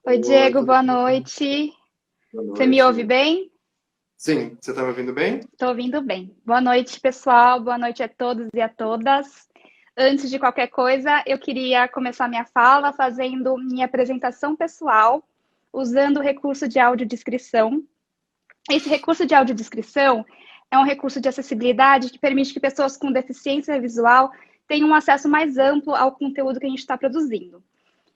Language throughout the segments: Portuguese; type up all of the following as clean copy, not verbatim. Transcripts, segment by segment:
Oi, Oi, Diego, tudo boa bem? noite. Boa Você me ouve noite. bem? Sim, você está me ouvindo bem? Estou ouvindo bem. Boa noite, pessoal. Boa noite a todos e a todas. Antes de qualquer coisa, eu queria começar minha fala fazendo minha apresentação pessoal, usando o recurso de audiodescrição. Esse recurso de audiodescrição é um recurso de acessibilidade que permite que pessoas com deficiência visual tenham um acesso mais amplo ao conteúdo que a gente está produzindo.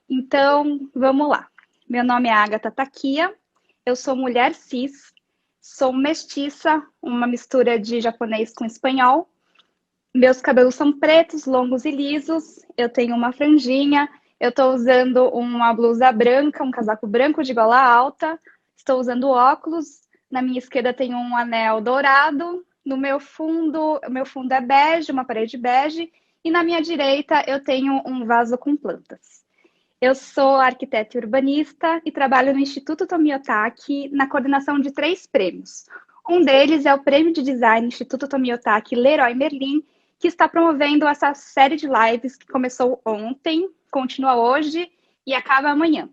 Então, vamos lá. Meu nome é Agatha Takia, eu sou mulher cis, sou mestiça, uma mistura de japonês com espanhol. Meus cabelos são pretos, longos e lisos, eu tenho uma franjinha, eu estou usando uma blusa branca, um casaco branco de gola alta, estou usando óculos, na minha esquerda tem um anel dourado, no meu fundo, o meu fundo é bege, uma parede bege, e na minha direita eu tenho um vaso com plantas. Eu sou arquiteta e urbanista e trabalho no Instituto Tomiotaki na coordenação de 3 prêmios. Um deles é o Prêmio de Design Instituto Tomiotaki Leroy Merlin, que está promovendo essa série de lives que começou ontem, continua hoje e acaba amanhã.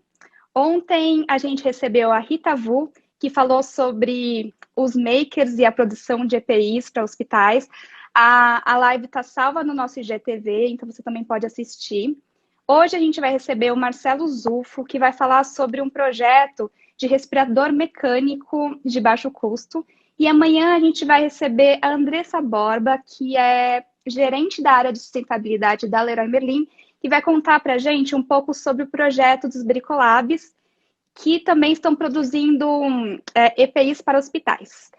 Ontem a gente recebeu a Rita Vu, que falou sobre os makers e a produção de EPIs para hospitais. A live está salva no nosso IGTV, então você também pode assistir. Hoje a gente vai receber o Marcelo Zufo, que vai falar sobre um projeto de respirador mecânico de baixo custo. E amanhã a gente vai receber a Andressa Borba, que é gerente da área de sustentabilidade da Leroy Merlin, que vai contar para a gente um pouco sobre o projeto dos Bricolabs, que também estão produzindo EPIs para hospitais.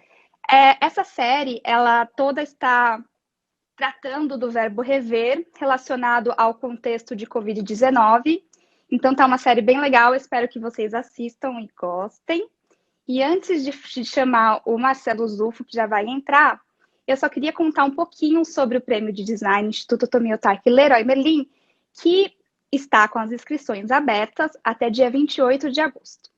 Essa série, ela toda está tratando do verbo rever, relacionado ao contexto de Covid-19. Então, tá uma série bem legal, espero que vocês assistam e gostem. E antes de chamar o Marcelo Zufo, que já vai entrar, eu só queria contar um pouquinho sobre o Prêmio de Design Instituto Tomiotaki Leroy Merlin, que está com as inscrições abertas até dia 28 de agosto.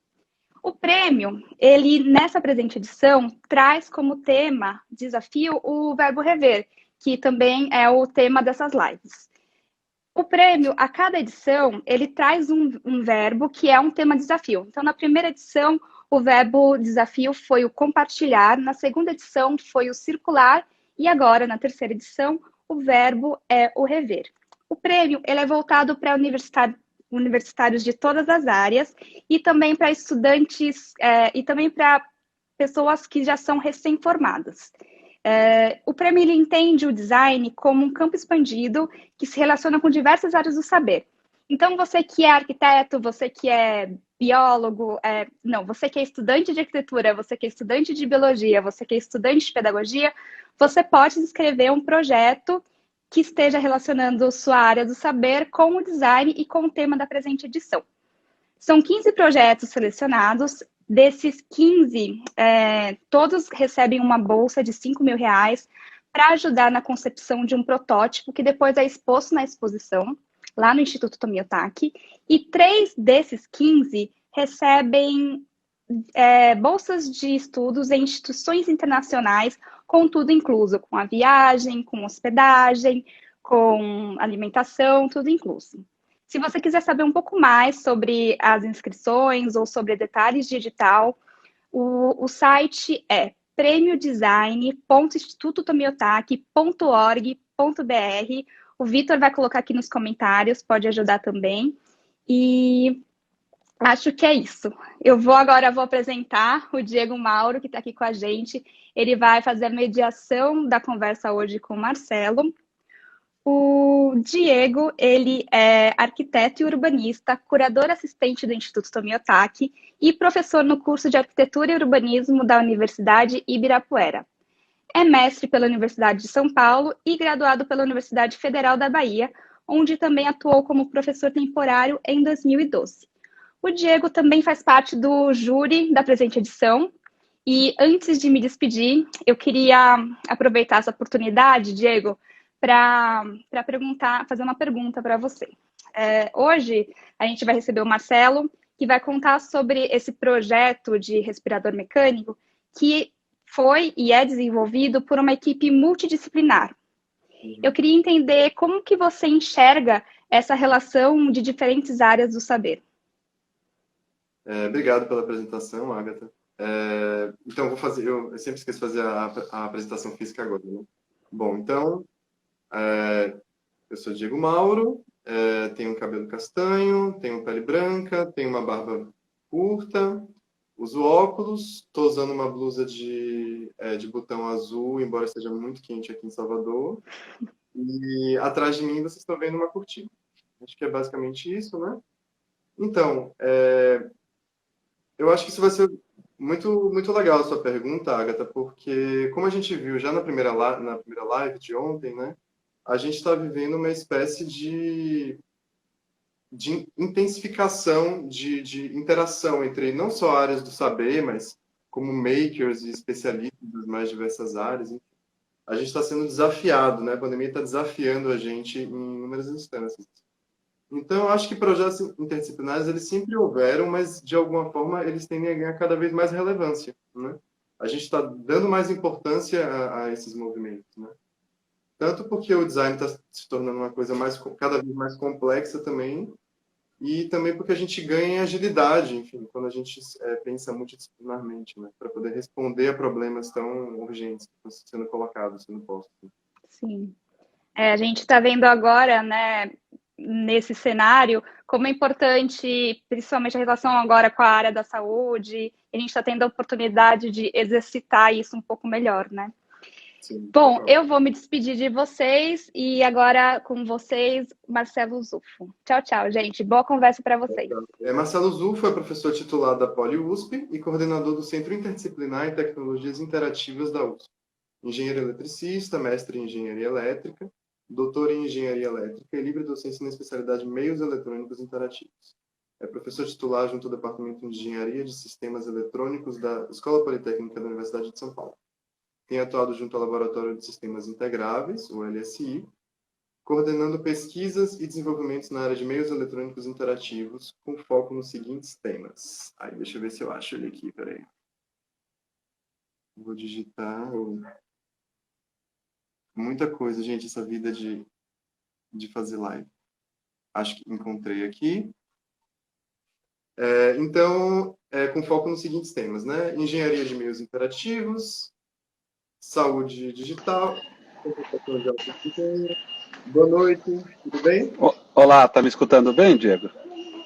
O prêmio, ele nessa presente edição, traz como tema, desafio, o verbo rever, que também é o tema dessas lives. O prêmio, a cada edição, ele traz um verbo que é um tema desafio. Então, na primeira edição, o verbo desafio foi o compartilhar, na segunda edição foi o circular, e agora, na terceira edição, o verbo é o rever. O prêmio ele é voltado para universitários de todas as áreas e também para estudantes e também para pessoas que já são recém-formadas. O prêmio ele entende o design como um campo expandido que se relaciona com diversas áreas do saber. Então, você que é arquiteto, você que é biólogo, não, você que é estudante de arquitetura, você que é estudante de biologia, você que é estudante de pedagogia, você pode escrever um projeto que esteja relacionando sua área do saber com o design e com o tema da presente edição. São 15 projetos selecionados. Desses 15, todos recebem uma bolsa de R$ 5.000 para ajudar na concepção de um protótipo que depois é exposto na exposição, lá no Instituto Tomiotaki. E 3 desses 15 recebem bolsas de estudos em instituições internacionais, com tudo incluso, com a viagem, com hospedagem, com alimentação, tudo incluso. Se você quiser saber um pouco mais sobre as inscrições ou sobre detalhes de edital, o site é premiodesign.institutotomiotaki.org.br. O Vitor vai colocar aqui nos comentários, pode ajudar também. E acho que é isso. Vou apresentar o Diego Mauro, que está aqui com a gente. Ele vai fazer a mediação da conversa hoje com o Marcelo. O Diego, ele é arquiteto e urbanista, curador assistente do Instituto Tomiotaki e professor no curso de Arquitetura e Urbanismo da Universidade Ibirapuera. É mestre pela Universidade de São Paulo e graduado pela Universidade Federal da Bahia, onde também atuou como professor temporário em 2012. O Diego também faz parte do júri da presente edição. E antes de me despedir, eu queria aproveitar essa oportunidade, Diego, para fazer uma pergunta para você. Hoje a gente vai receber o Marcelo, que vai contar sobre esse projeto de respirador mecânico que foi e é desenvolvido por uma equipe multidisciplinar. Eu queria entender como que você enxerga essa relação de diferentes áreas do saber. Obrigado pela apresentação, Agatha. Então, eu sempre esqueço de fazer a apresentação física agora, né? Bom, então, eu sou Diego Mauro, tenho um cabelo castanho, tenho pele branca, tenho uma barba curta, uso óculos, estou usando uma blusa de botão azul, embora esteja muito quente aqui em Salvador. E atrás de mim vocês estão vendo uma cortina. Acho que é basicamente isso, né? Então, eu acho que isso vai ser muito, muito legal a sua pergunta, Agatha, porque como a gente viu já na primeira live de ontem, né? A gente está vivendo uma espécie de intensificação de interação entre não só áreas do saber, mas como makers e especialistas das mais diversas áreas. A gente está sendo desafiado, né? A pandemia está desafiando a gente em inúmeras instâncias. Então, eu acho que projetos interdisciplinares, eles sempre houveram, mas, de alguma forma, eles tendem a ganhar cada vez mais relevância, né? A gente está dando mais importância a esses movimentos, né? Tanto porque o design está se tornando uma coisa cada vez mais complexa também, e também porque a gente ganha em agilidade, enfim, quando a gente pensa multidisciplinarmente, né? Para poder responder a problemas tão urgentes que estão sendo colocados, sendo postos. Sim. A gente está vendo agora, né, nesse cenário, como é importante, principalmente a relação agora com a área da saúde, a gente está tendo a oportunidade de exercitar isso um pouco melhor, né? Sim, bom, eu vou me despedir de vocês e agora com vocês, Marcelo Zufo. Tchau, tchau, gente. Boa conversa para vocês. Marcelo Zufo é professor titular da Poli-USP e coordenador do Centro Interdisciplinar em Tecnologias Interativas da USP. Engenheiro eletricista, mestre em Engenharia Elétrica, doutor em Engenharia Elétrica e livre docência na especialidade Meios Eletrônicos Interativos. É professor titular junto ao Departamento de Engenharia de Sistemas Eletrônicos da Escola Politécnica da Universidade de São Paulo. Tem atuado junto ao Laboratório de Sistemas Integráveis, o LSI, coordenando pesquisas e desenvolvimentos na área de meios eletrônicos interativos, com foco nos seguintes temas. Aí, deixa eu ver se eu acho ele aqui, peraí. Vou digitar. Muita coisa, gente, essa vida de fazer live. Acho que encontrei aqui. Então, com foco nos seguintes temas, né? Engenharia de meios interativos, saúde digital, computação de alto desempenho. Boa noite, tudo bem? Olá, tá me escutando bem, Diego?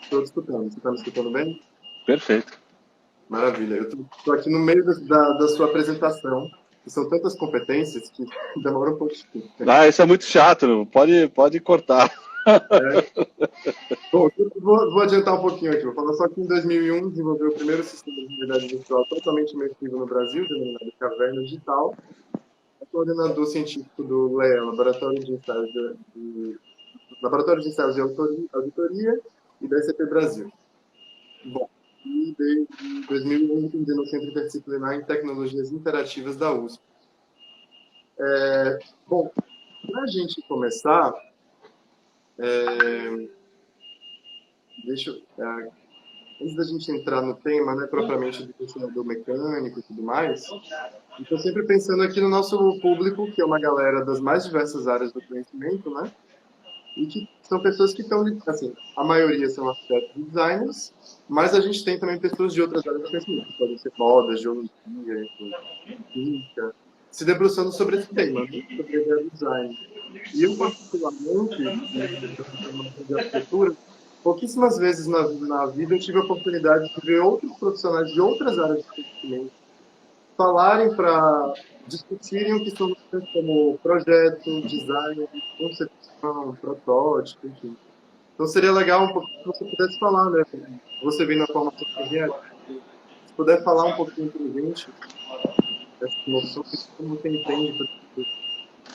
Estou escutando. Você está me escutando bem? Perfeito. Maravilha. Eu estou aqui no meio da sua apresentação. São tantas competências que demora um pouquinho. Isso é muito chato. Pode cortar. Bom, eu vou adiantar um pouquinho aqui. Vou falar só que em 2001 desenvolveu o primeiro sistema de realidade virtual totalmente imersivo no Brasil, denominado Caverna Digital. É coordenador científico do LEA, Laboratório de Ensaios de Auditoria, e da SCP Brasil. Bom, e desde 2001 entendi no Centro Interdisciplinar em Tecnologias Interativas da USP. Bom, para a gente começar, antes da gente entrar no tema, né, propriamente do ventilador mecânico e tudo mais, estou sempre pensando aqui no nosso público, que é uma galera das mais diversas áreas do conhecimento, né? E que são pessoas que estão, assim, a maioria são arquitetos e designers, mas a gente tem também pessoas de outras áreas do conhecimento, que podem ser moda, geologia, química, se debruçando sobre esse tema, né? Sobre a ideia do design. E eu, particularmente, de arquitetura, pouquíssimas vezes na vida eu tive a oportunidade de ver outros profissionais de outras áreas do conhecimento falarem para discutirem o que são como projeto, design, concepção, protótipo, enfim. Então seria legal um pouquinho que você pudesse falar, né? Você vem na formação de engenharia, se puder falar um pouquinho para a gente dessas noções, como você entende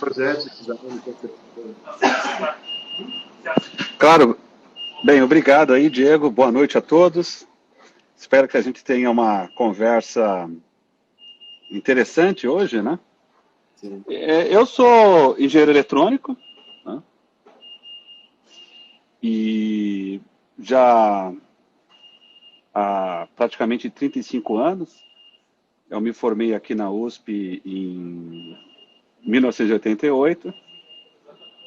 projetos, design, concepção. Claro. Bem, obrigado aí, Diego. Boa noite a todos. Espero que a gente tenha uma conversa interessante hoje, né? Sim. Eu sou engenheiro eletrônico, né? E já há praticamente 35 anos. Eu me formei aqui na USP em 1988,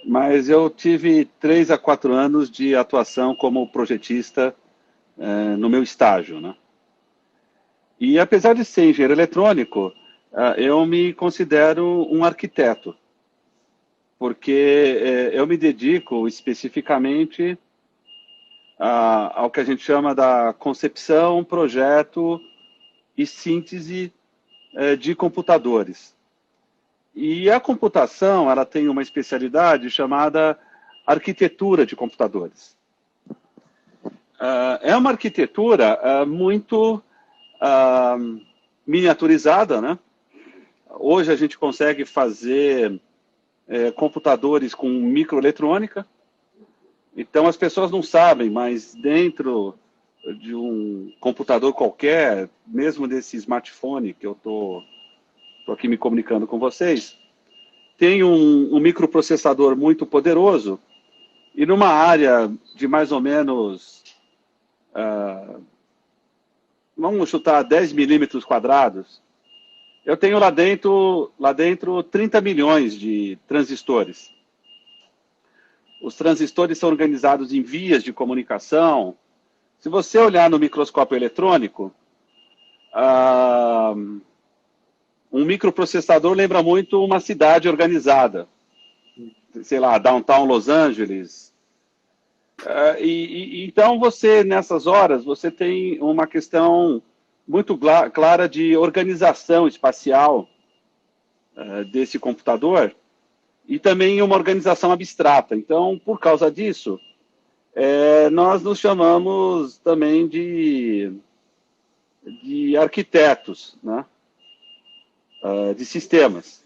mas eu tive 3 a 4 anos de atuação como projetista no meu estágio, né? E apesar de ser engenheiro eletrônico, eu me considero um arquiteto, porque eu me dedico especificamente ao que a gente chama da concepção, projeto e síntese de computadores. E a computação, ela tem uma especialidade chamada arquitetura de computadores. É uma arquitetura muito miniaturizada, né? Hoje a gente consegue fazer computadores com microeletrônica. Então as pessoas não sabem, mas dentro de um computador qualquer, mesmo desse smartphone que eu estou aqui me comunicando com vocês, tem um microprocessador muito poderoso e numa área de mais ou menos, vamos chutar 10 milímetros quadrados, eu tenho lá dentro 30 milhões de transistores. Os transistores são organizados em vias de comunicação. Se você olhar no microscópio eletrônico, um microprocessador lembra muito uma cidade organizada. Sei lá, Downtown Los Angeles. Então, nessas horas, você tem uma questão muito clara de organização espacial desse computador e também uma organização abstrata. Então, por causa disso, nós nos chamamos também de arquitetos, né? De sistemas.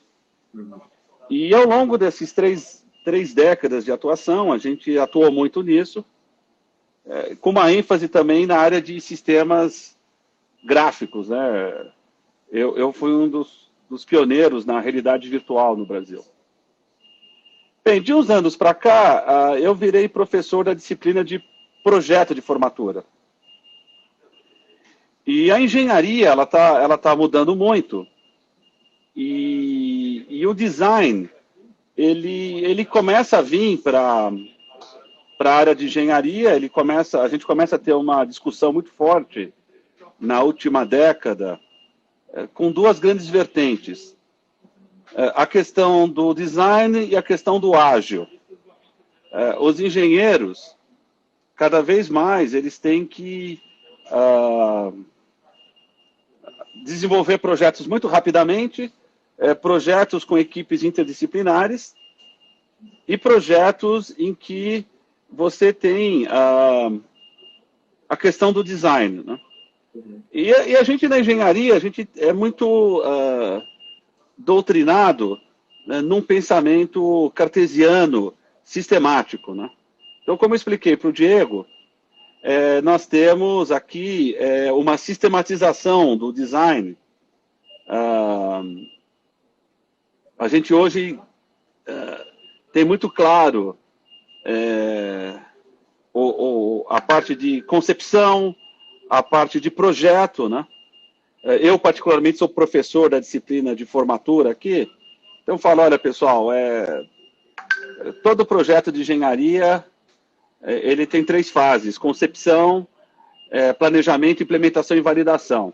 E ao longo desses três décadas de atuação, a gente atuou muito nisso, com uma ênfase também na área de sistemas gráficos, né? Eu fui um dos pioneiros na realidade virtual no Brasil. Bem, de uns anos para cá, eu virei professor da disciplina de projeto de formatura. E a engenharia, ela tá mudando muito. E o design, ele começa a vir para a área de engenharia, a gente começa a ter uma discussão muito forte na última década, com duas grandes vertentes. A questão do design e a questão do ágil. Os engenheiros, cada vez mais, eles têm que desenvolver projetos muito rapidamente, projetos com equipes interdisciplinares e projetos em que você tem a questão do design, né? E a gente na engenharia, a gente é muito doutrinado, né, num pensamento cartesiano, sistemático, né? Então, como eu expliquei para o Diego, nós temos aqui uma sistematização do design. A gente hoje tem muito claro a parte de concepção, a parte de projeto, né? Eu, particularmente, sou professor da disciplina de formatura aqui, então eu falo, olha, pessoal, todo projeto de engenharia, ele tem 3 fases: concepção, planejamento, implementação e validação.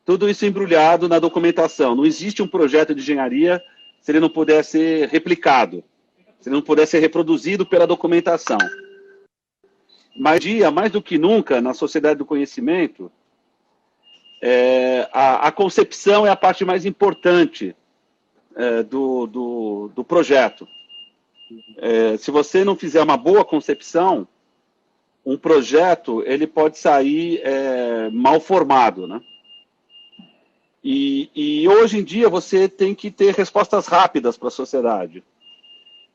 Tudo isso embrulhado na documentação. Não existe um projeto de engenharia se ele não puder ser replicado, se ele não puder ser reproduzido pela documentação. Mas, mais do que nunca, na sociedade do conhecimento, a concepção é a parte mais importante do projeto. Se você não fizer uma boa concepção, um projeto ele pode sair mal formado, né? E hoje em dia você tem que ter respostas rápidas para a sociedade.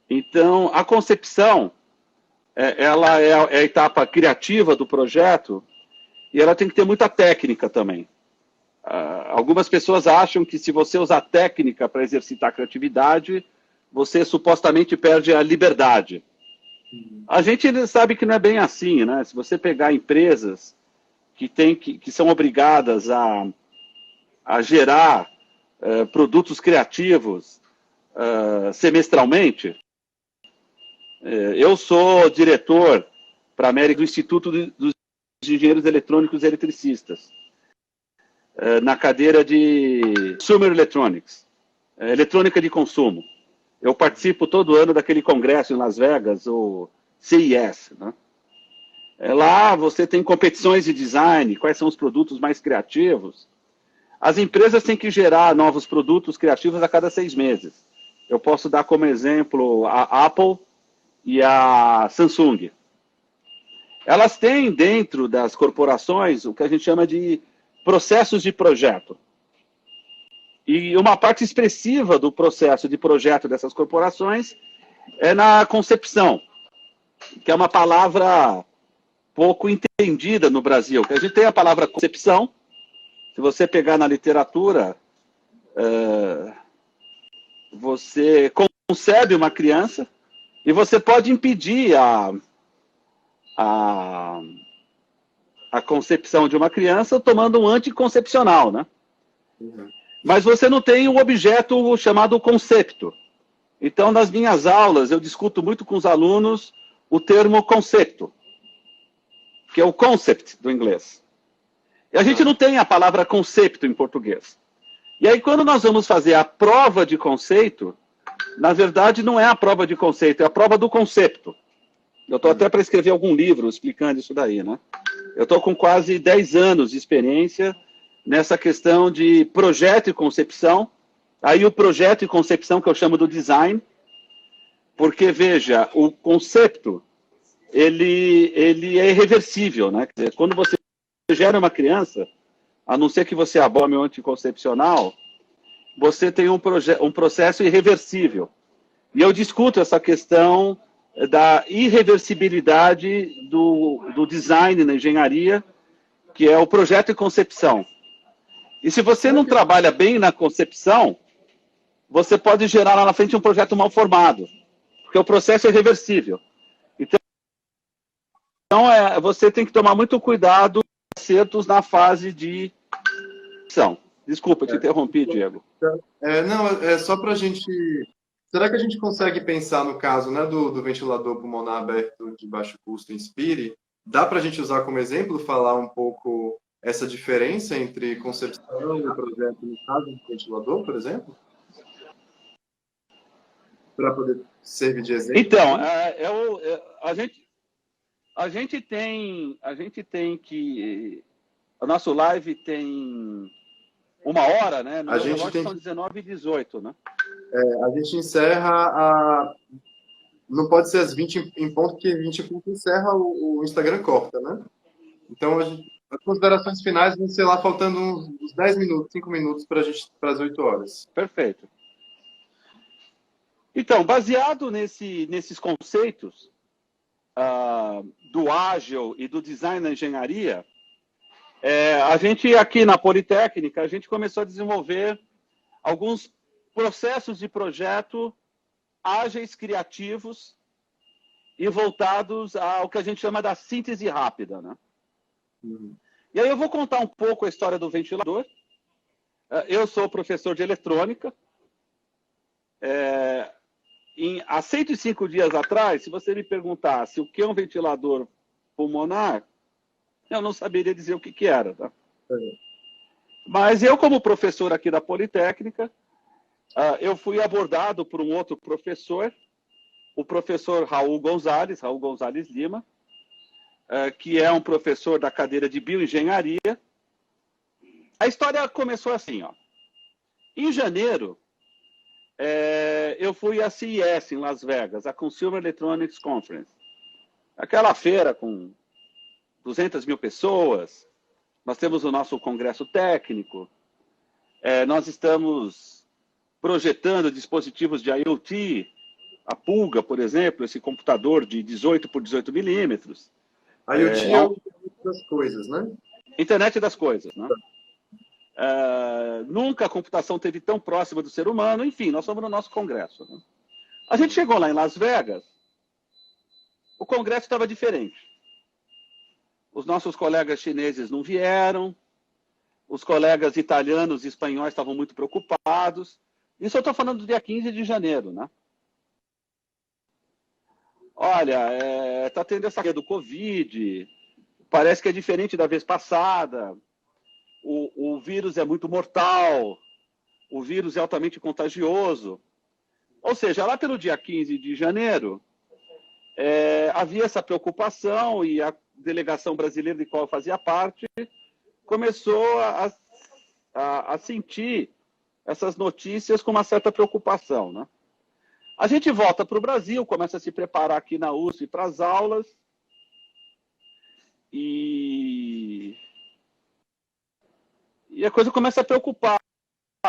Então, a concepção, ela é a etapa criativa do projeto e ela tem que ter muita técnica também. Algumas pessoas acham que se você usar técnica para exercitar a criatividade, você supostamente perde a liberdade. A gente sabe que não é bem assim, né? Se você pegar empresas que são obrigadas a gerar produtos criativos semestralmente. Eu sou diretor para a América do Instituto dos engenheiros eletrônicos e eletricistas, na cadeira de Consumer Electronics, eletrônica de consumo. Eu participo todo ano daquele congresso em Las Vegas, o CES, né? Lá você tem competições de design, quais são os produtos mais criativos. As empresas têm que gerar novos produtos criativos a cada 6 meses. Eu posso dar como exemplo a Apple e a Samsung. Elas têm dentro das corporações o que a gente chama de processos de projeto. E uma parte expressiva do processo de projeto dessas corporações é na concepção, que é uma palavra pouco entendida no Brasil. A gente tem a palavra concepção. Se você pegar na literatura, você concebe uma criança e você pode impedir a concepção de uma criança tomando um anticoncepcional, né? Uhum. Mas você não tem um objeto chamado concepto. Então, nas minhas aulas, eu discuto muito com os alunos o termo concepto, que é o concept do inglês. E a gente não tem a palavra concepto em português. E aí, quando nós vamos fazer a prova de conceito, na verdade, não é a prova de conceito, é a prova do concepto. Eu estou até para escrever algum livro explicando isso daí, né? Eu estou com quase 10 anos de experiência nessa questão de projeto e concepção. Aí o projeto e concepção que eu chamo do design, porque, veja, o concepto, ele é irreversível, né? Quer dizer, quando você gera uma criança, a não ser que você abome o anticoncepcional, você tem um processo irreversível. E eu discuto essa questão da irreversibilidade do design na engenharia, que é o projeto e concepção. E se você não trabalha bem na concepção, você pode gerar lá na frente um projeto mal formado, porque o processo é irreversível. Então você tem que tomar muito cuidado com acertos na fase de concepção. Desculpa, te interrompi, Diego. Não, é só para a gente... Será que a gente consegue pensar no caso, né, do ventilador pulmonar aberto de baixo custo Inspire? Dá para a gente usar como exemplo, falar um pouco essa diferença entre concepção e projeto no caso do ventilador, por exemplo? Para poder servir de exemplo? Então, a gente tem que... O nosso live tem 1 hora, né? No relógio são 19h18, né? A gente encerra não pode ser às 20 em ponto, porque 20 em ponto encerra, o Instagram corta, né? Então, as considerações finais vão ser lá faltando uns 10 minutos, 5 minutos para as 8 horas. Perfeito. Então, baseado nesses conceitos do ágil e do design na engenharia, a gente aqui na Politécnica, a gente começou a desenvolver alguns processos de projeto ágeis, criativos e voltados ao que a gente chama da síntese rápida, né? Uhum. E aí eu vou contar um pouco a história do ventilador. Eu sou professor de eletrônica. Há 105 dias atrás, se você me perguntasse o que é um ventilador pulmonar, eu não saberia dizer o que era. Tá? Mas eu, como professor aqui da Politécnica, eu fui abordado por um outro professor, o professor Raul Gonzalez Lima, que é um professor da cadeira de bioengenharia. A história começou assim, ó. Em janeiro, eu fui à CES em Las Vegas, a Consumer Electronics Conference. Aquela feira com 200 mil pessoas. Nós temos o nosso congresso técnico. Nós estamos projetando dispositivos de IoT, a Pulga, por exemplo, esse computador de 18 por 18 milímetros. IoT é o Internet das coisas, né? Internet das coisas, né? Nunca a computação esteve tão próxima do ser humano. Enfim, nós estamos no nosso congresso. Né? A gente chegou lá em Las Vegas, o congresso estava diferente. Os nossos colegas chineses não vieram, os colegas italianos e espanhóis estavam muito preocupados. Isso eu estou falando do dia 15 de janeiro, né? Olha, está tendo essa questão do Covid, parece que é diferente da vez passada, o vírus é muito mortal, o vírus é altamente contagioso. Ou seja, lá pelo dia 15 de janeiro, havia essa preocupação e a delegação brasileira de qual eu fazia parte começou a sentir essas notícias com uma certa preocupação, né? A gente volta para o Brasil, começa a se preparar aqui na USP para as aulas e a coisa começa a preocupar,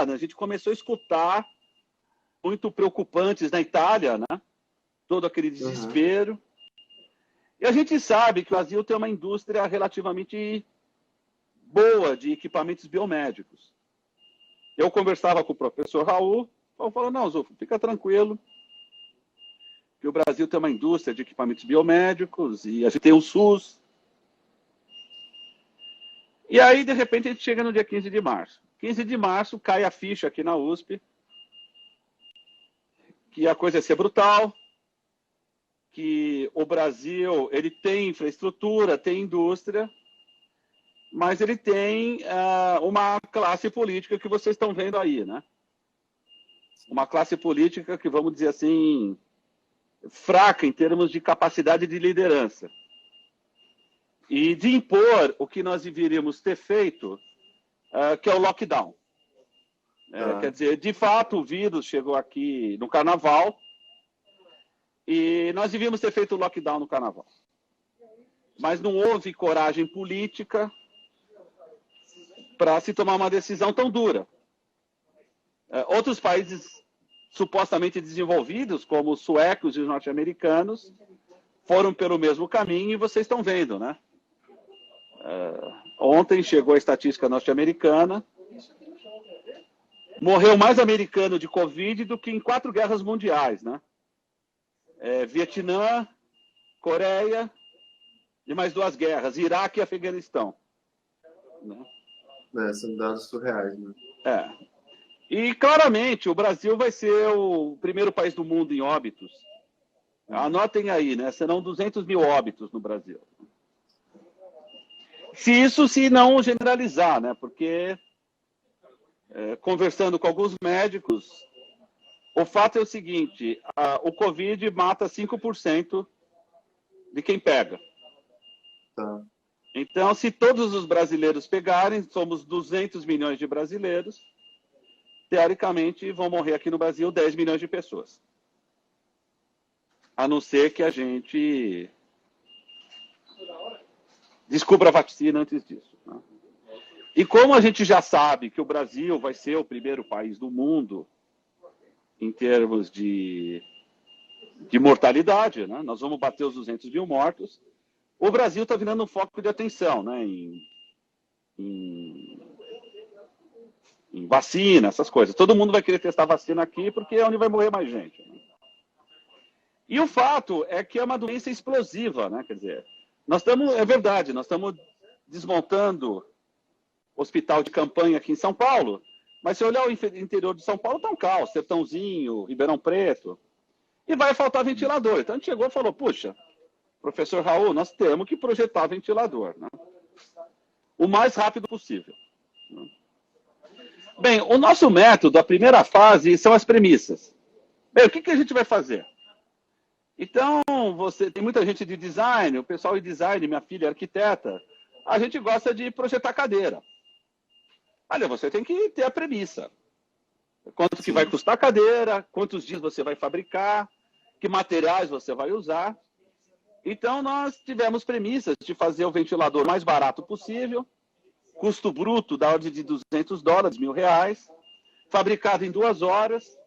né? A gente começou a escutar muito preocupantes na Itália, né? Todo aquele desespero. E a gente sabe que o Brasil tem uma indústria relativamente boa de equipamentos biomédicos. Eu conversava com o professor Raul, ele falou, não, Zufo, fica tranquilo, que o Brasil tem uma indústria de equipamentos biomédicos e a gente tem o SUS. E aí, de repente, a gente chega no dia 15 de março. 15 de março, cai a ficha aqui na USP, que a coisa ia ser brutal, que o Brasil ele tem infraestrutura, tem indústria, mas ele tem uma classe política que vocês estão vendo aí, né? Uma classe política que, vamos dizer assim, fraca em termos de capacidade de liderança. E de impor o que nós deveríamos ter feito, que é o lockdown. Quer dizer, de fato, o vírus chegou aqui no Carnaval e nós devíamos ter feito o lockdown no Carnaval. Mas não houve coragem política para se tomar uma decisão tão dura. Outros países supostamente desenvolvidos, como os suecos e os norte-americanos, foram pelo mesmo caminho e vocês estão vendo, né? Ontem chegou a estatística norte-americana, morreu mais americano de Covid do que em 4 guerras mundiais, né? Vietnã, Coreia e mais 2 guerras, Iraque e Afeganistão. Né? São dados surreais, né? E claramente o Brasil vai ser o primeiro país do mundo em óbitos. Anotem aí, né? Serão 200 mil óbitos no Brasil. Se não generalizar, né? Porque conversando com alguns médicos, o fato é o seguinte, o Covid mata 5% de quem pega. Tá. Então, se todos os brasileiros pegarem, somos 200 milhões de brasileiros, teoricamente vão morrer aqui no Brasil 10 milhões de pessoas. A não ser que a gente descubra a vacina antes disso. Né? E como a gente já sabe que o Brasil vai ser o primeiro país do mundo em termos de mortalidade, né? Nós vamos bater os 200 mil mortos, o Brasil está virando um foco de atenção, né? Em vacina, essas coisas. Todo mundo vai querer testar vacina aqui porque é onde vai morrer mais gente. Né? E o fato é que é uma doença explosiva, né? Quer dizer, é verdade, nós estamos desmontando hospital de campanha aqui em São Paulo, mas se olhar o interior de São Paulo, está um caos, Sertãozinho, Ribeirão Preto, e vai faltar ventilador. Então a gente chegou e falou, puxa, professor Raul, nós temos que projetar ventilador, né? O mais rápido possível. Né? Bem, o nosso método, a primeira fase, são as premissas. Bem, o que a gente vai fazer? Então, tem muita gente de design, o pessoal de design, minha filha é arquiteta, a gente gosta de projetar cadeira. Olha, você tem que ter a premissa. Quanto que vai custar a cadeira, quantos dias você vai fabricar, que materiais você vai usar. Então, nós tivemos premissas de fazer o ventilador mais barato possível, custo bruto da ordem de $200, R$1.000, fabricado em 2 horas,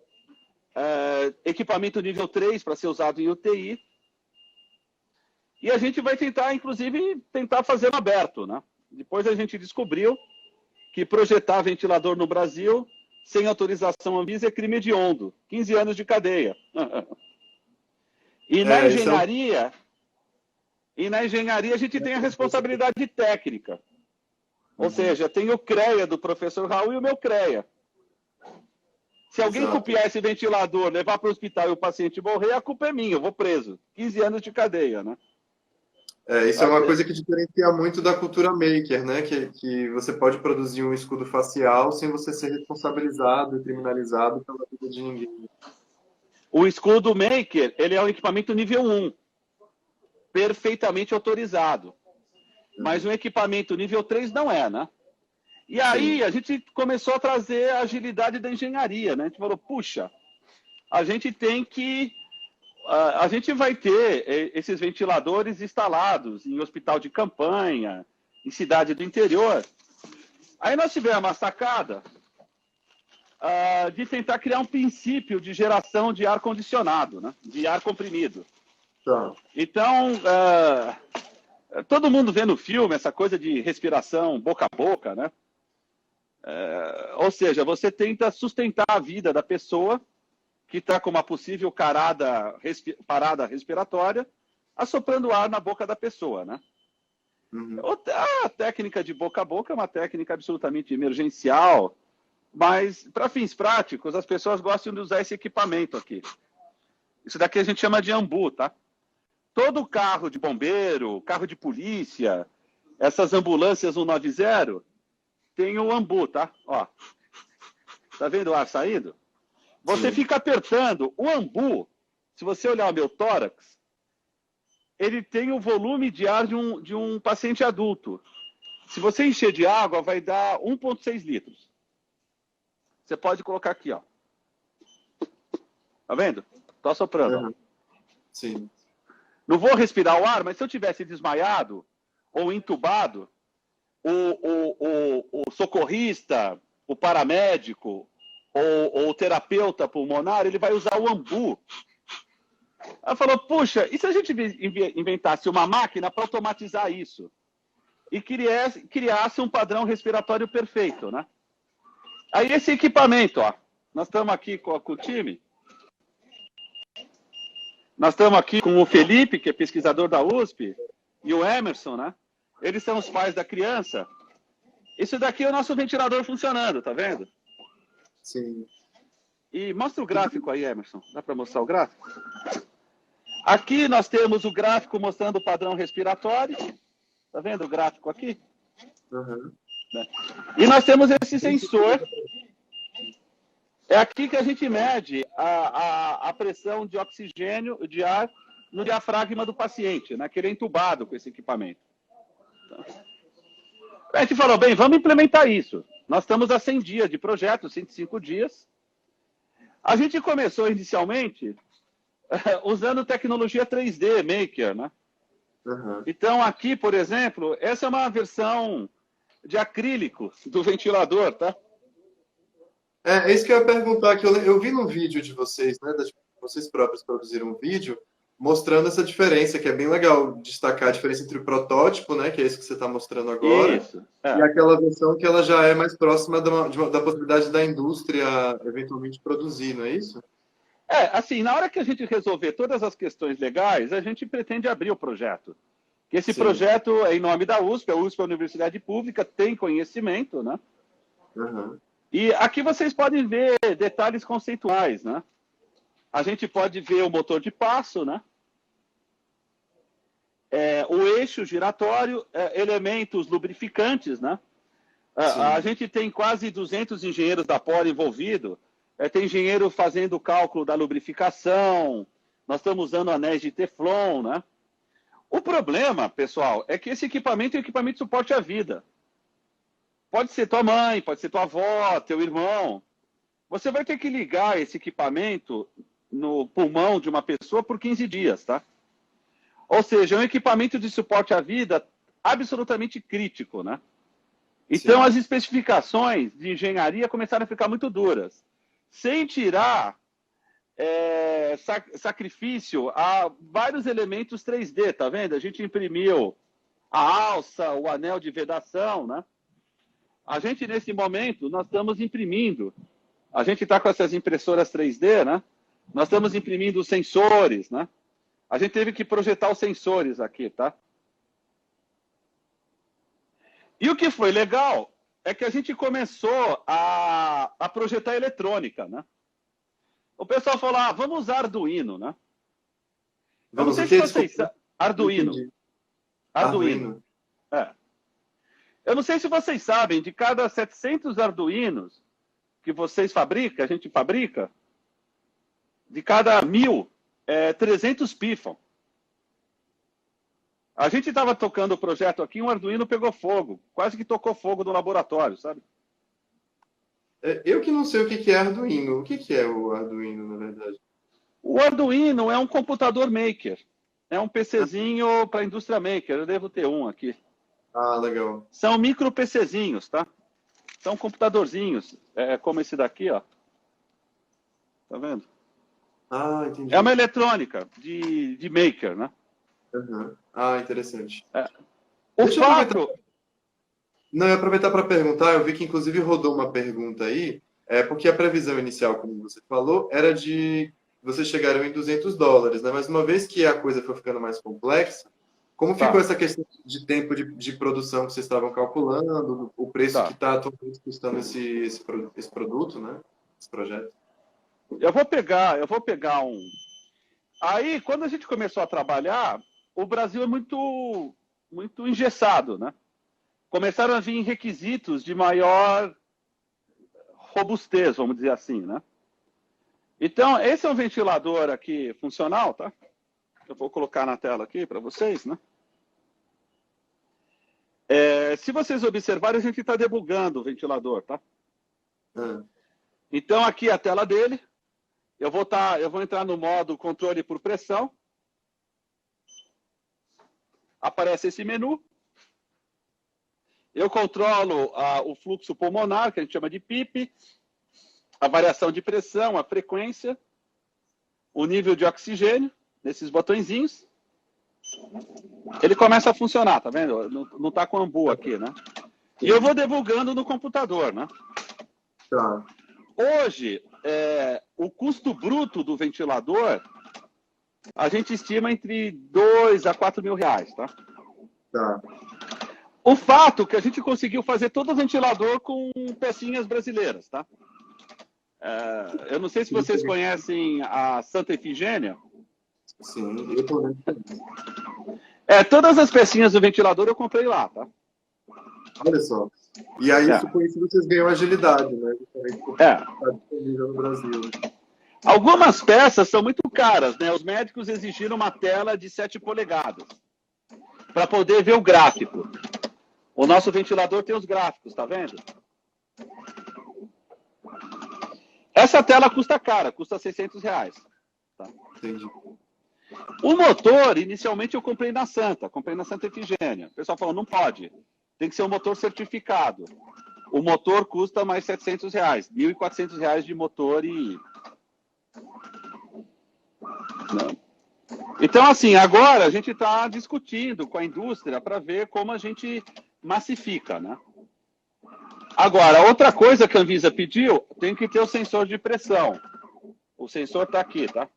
equipamento nível 3 para ser usado em UTI. E a gente vai tentar, inclusive, fazer aberto, né? Depois a gente descobriu que projetar ventilador no Brasil sem autorização Anvisa é crime hediondo, 15 anos de cadeia. E na engenharia, a gente tem a responsabilidade técnica. Ou seja, tem o CREA do professor Raul e o meu CREA. Se alguém copiar esse ventilador, levar para o hospital e o paciente morrer, a culpa é minha, eu vou preso. 15 anos de cadeia, né? Isso é uma coisa que diferencia muito da cultura maker, né? Que você pode produzir um escudo facial sem você ser responsabilizado e criminalizado pela vida de ninguém. O escudo maker, ele é um equipamento nível 1, perfeitamente autorizado. Mas um equipamento nível 3 não é, né? E aí a gente começou a trazer a agilidade da engenharia, né? A gente falou, puxa, a gente tem que... A gente vai ter esses ventiladores instalados em hospital de campanha, em cidade do interior. Aí nós tivemos uma sacada de tentar criar um princípio de geração de ar condicionado, né? De ar comprimido. Tá. Então, todo mundo vê no filme essa coisa de respiração boca a boca, né? Ou seja, você tenta sustentar a vida da pessoa que está com uma possível parada respiratória, assoprando ar na boca da pessoa, né? Uhum. A técnica de boca a boca é uma técnica absolutamente emergencial, mas, para fins práticos, as pessoas gostam de usar esse equipamento aqui. Isso daqui a gente chama de ambu, tá? Todo carro de bombeiro, carro de polícia, essas ambulâncias 190, tem o ambu, tá? Ó, tá vendo o ar saindo? Você fica apertando. O ambu, se você olhar o meu tórax, ele tem o volume de ar de um paciente adulto. Se você encher de água, vai dar 1,6 litros. Você pode colocar aqui, ó. Tá vendo? Tô assoprando. Uhum. Sim. Não vou respirar o ar, mas se eu tivesse desmaiado ou entubado, o socorrista, o paramédico ou o terapeuta pulmonar, ele vai usar o ambu. Ela falou, puxa, e se a gente inventasse uma máquina para automatizar isso? E criasse um padrão respiratório perfeito, né? Aí esse equipamento, ó, nós estamos aqui com o time. Nós estamos aqui com o Felipe, que é pesquisador da USP, e o Emerson, né? Eles são os pais da criança. Isso daqui é o nosso ventilador funcionando, tá vendo? Sim. E mostra o gráfico aí, Emerson. Dá para mostrar o gráfico? Aqui nós temos o gráfico mostrando o padrão respiratório. Tá vendo o gráfico aqui? Uhum. E nós temos esse sensor. É aqui que a gente mede a pressão de oxigênio, de ar, no diafragma do paciente, né? Que ele é entubado com esse equipamento. A gente falou, bem, vamos implementar isso. Nós estamos a 100 dias de projeto, 105 dias. A gente começou inicialmente usando tecnologia 3D Maker, né? Uhum. Então aqui, por exemplo, essa é uma versão de acrílico do ventilador, tá? É isso que eu ia perguntar, que eu vi no vídeo de vocês, né? Vocês próprios produziram um vídeo mostrando essa diferença, que é bem legal destacar a diferença entre o protótipo, né? Que é esse que você está mostrando agora, Isso, e aquela versão que ela já é mais próxima da possibilidade da indústria eventualmente produzir, não é isso? Assim, na hora que a gente resolver todas as questões legais, a gente pretende abrir o projeto. Que esse Sim. projeto é em nome da USP, a USP é uma universidade pública, tem conhecimento, né? Uhum. E aqui vocês podem ver detalhes conceituais, né? A gente pode ver o motor de passo, né? O eixo giratório, elementos lubrificantes, né? A gente tem quase 200 engenheiros da Poli envolvidos. Tem engenheiro fazendo o cálculo da lubrificação. Nós estamos usando anéis de Teflon, né? O problema, pessoal, é que esse equipamento é um equipamento de suporte à vida. Pode ser tua mãe, pode ser tua avó, teu irmão. Você vai ter que ligar esse equipamento no pulmão de uma pessoa por 15 dias, tá? Ou seja, é um equipamento de suporte à vida absolutamente crítico, né? Então, as especificações de engenharia começaram a ficar muito duras. Sem tirar sacrifício a vários elementos 3D, tá vendo? A gente imprimiu a alça, o anel de vedação, né? A gente, nesse momento, nós estamos imprimindo. A gente está com essas impressoras 3D, né? Nós estamos imprimindo os sensores, né? A gente teve que projetar os sensores aqui, tá? E o que foi legal é que a gente começou a projetar eletrônica, né? O pessoal falou, vamos usar Arduino, né? Eu não sei se vocês sabem. Arduino. Arduino. É. Eu não sei se vocês sabem, de cada 700 Arduinos que vocês fabricam, a gente fabrica, de cada 1000, 300 pifam. A gente estava tocando o projeto aqui, um Arduino pegou fogo. Quase que tocou fogo no laboratório, sabe? Eu que não sei o que que é Arduino. O que que é o Arduino, na verdade? O Arduino é um computador maker. É um PCzinho para indústria maker. Eu devo ter um aqui. Ah, legal. São micro PCzinhos, tá? São computadorzinhos, como esse daqui, ó. Tá vendo? Ah, entendi. É uma eletrônica de maker, né? Uhum. Ah, interessante. O Deixa eu fato... Não, eu ia aproveitar para perguntar, eu vi que inclusive rodou uma pergunta aí, porque a previsão inicial, como você falou, era de vocês chegaram em $200, né? Mas uma vez que a coisa foi ficando mais complexa, como ficou essa questão de tempo de produção que vocês estavam calculando, o preço que está atualmente custando esse produto, né? Esse projeto? Eu vou pegar um... Aí, quando a gente começou a trabalhar, o Brasil é muito engessado, né? Começaram a vir requisitos de maior robustez, vamos dizer assim, né? Então, esse é um ventilador aqui funcional, tá? Eu vou colocar na tela aqui para vocês, né? Se vocês observarem, a gente está debugando o ventilador, tá? Então, aqui é a tela dele. Eu vou entrar no modo controle por pressão. Aparece esse menu. Eu controlo o fluxo pulmonar, que a gente chama de PIP, a variação de pressão, a frequência, o nível de oxigênio, nesses botõezinhos. Ele começa a funcionar, tá vendo? Não está com ambu aqui, né? E eu vou debugando no computador, né? Tá. Hoje, o custo bruto do ventilador, a gente estima entre 2 a 4 mil reais, tá? Tá. O fato que a gente conseguiu fazer todo o ventilador com pecinhas brasileiras, tá? Eu não sei se vocês conhecem a Santa Efigênia. Sim, eu tô vendo. Todas as pecinhas do ventilador eu comprei lá, tá? Olha só. E aí, com isso, vocês ganham agilidade, né? Está disponível no Brasil. Algumas peças são muito caras, né? Os médicos exigiram uma tela de 7 polegadas para poder ver o gráfico. O nosso ventilador tem os gráficos, tá vendo? Essa tela custa cara, custa 600 reais. Tá? Entendi. O motor, inicialmente eu comprei na Santa Efigênia. O pessoal falou, não pode, tem que ser um motor certificado. O motor custa mais 700 reais, 1.400 reais de motor e... Não. Então, assim, agora a gente está discutindo com a indústria para ver como a gente massifica, né? Agora, outra coisa que a Anvisa pediu, tem que ter o sensor de pressão. O sensor está aqui, tá?